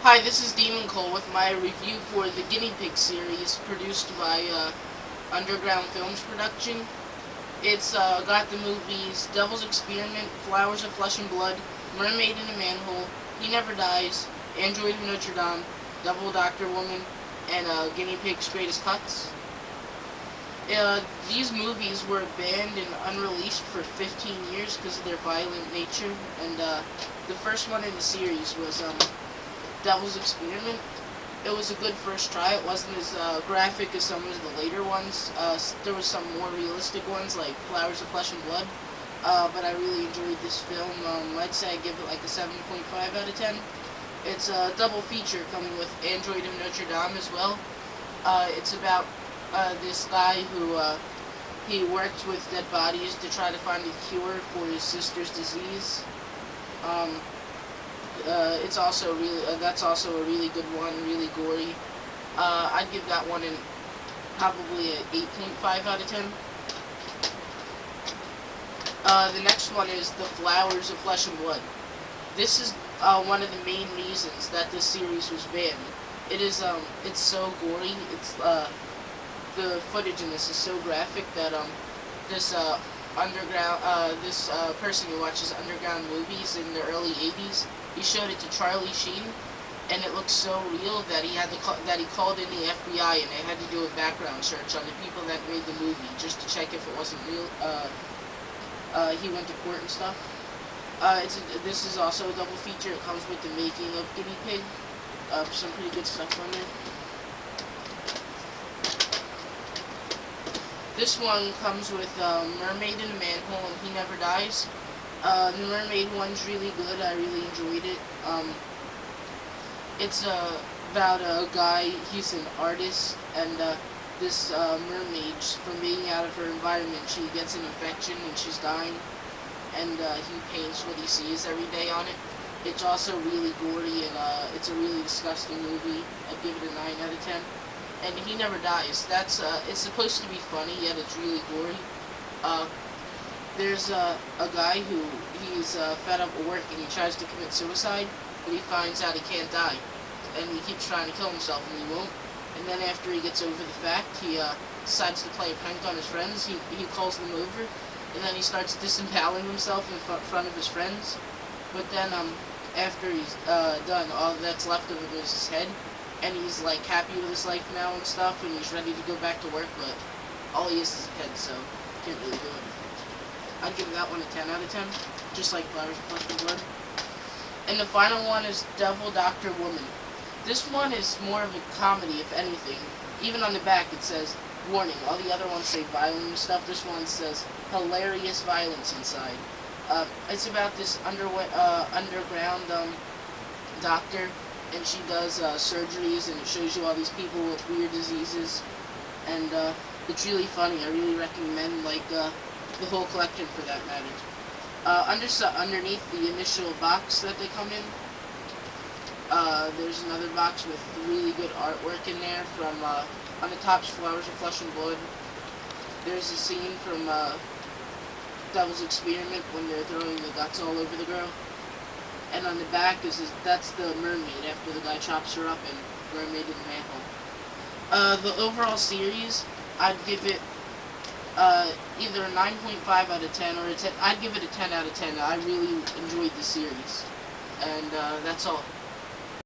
Hi, this is Demon Cole with my review for the Guinea Pig series produced by Underground Films Production. It's got the movies Devil's Experiment, Flowers of Flesh and Blood, Mermaid in a Manhole, He Never Dies, Android of Notre Dame, Devil Doctor Woman, and Guinea Pig's Greatest Cuts. These movies were banned and unreleased for 15 years because of their violent nature, and the first one in the series was Devil's Experiment. It was a good first try. It wasn't as graphic as some of the later ones. There was some more realistic ones like Flowers of Flesh and Blood, but I really enjoyed this film. I'd say I give it like a 7.5 out of 10. It's a double feature coming with Android of Notre Dame as well. It's about this guy who he worked with dead bodies to try to find a cure for his sister's disease. It's also that's also a really good one, really gory. I'd give that one probably an 8.5 out of 10. The next one is The Flowers of Flesh and Blood. This is one of the main reasons that this series was banned. It's so gory. The footage in this is so graphic that this person who watches underground movies in the early 80s, he showed it to Charlie Sheen, and it looked so real that he called in the FBI, and they had to do a background search on the people that made the movie just to check if it wasn't real. He went to court and stuff. This is also a double feature. It comes with the making of Guinea Pig. Some pretty good stuff on there. This one comes with Mermaid in a Manhole and He Never Dies. The Mermaid one's really good. I really enjoyed it. It's about a guy, he's an artist, and this mermaid, from being out of her environment, she gets an infection and she's dying, and he paints what he sees every day on it. It's also really gory, and it's a really disgusting movie. I'd give it a 9 out of 10. And He Never Dies. It's supposed to be funny, yet it's really gory. There's a guy who he's fed up with work and he tries to commit suicide, but he finds out he can't die, and he keeps trying to kill himself and he won't. And then after he gets over the fact, he decides to play a prank on his friends. He calls them over, and then he starts disemboweling himself in front of his friends. But then after he's done, all that's left of him is his head. And he's like happy with his life now and stuff, and he's ready to go back to work, but all he is his head, so can't really do it. I'd give that one a 10 out of 10, just like Flowers of Flesh and Blood. And the final one is Devil Doctor Woman. This one is more of a comedy, if anything. Even on the back it says, warning. All the other ones say violent and stuff. This one says, hilarious violence inside. It's about this underground doctor, and she does surgeries, and it shows you all these people with weird diseases, and it's really funny. I really recommend the whole collection for that matter. Underneath the initial box that they come in, there's another box with really good artwork in there. From on the top's Flowers of Flesh and Blood. There's a scene from Devil's Experiment when they're throwing the guts all over the girl. And on the back that's the mermaid after the guy chops her up in Mermaid in the Manhole. The overall series, I'd give it either a 9.5 out of 10 or I'd give it a 10 out of 10. I really enjoyed the series. And that's all.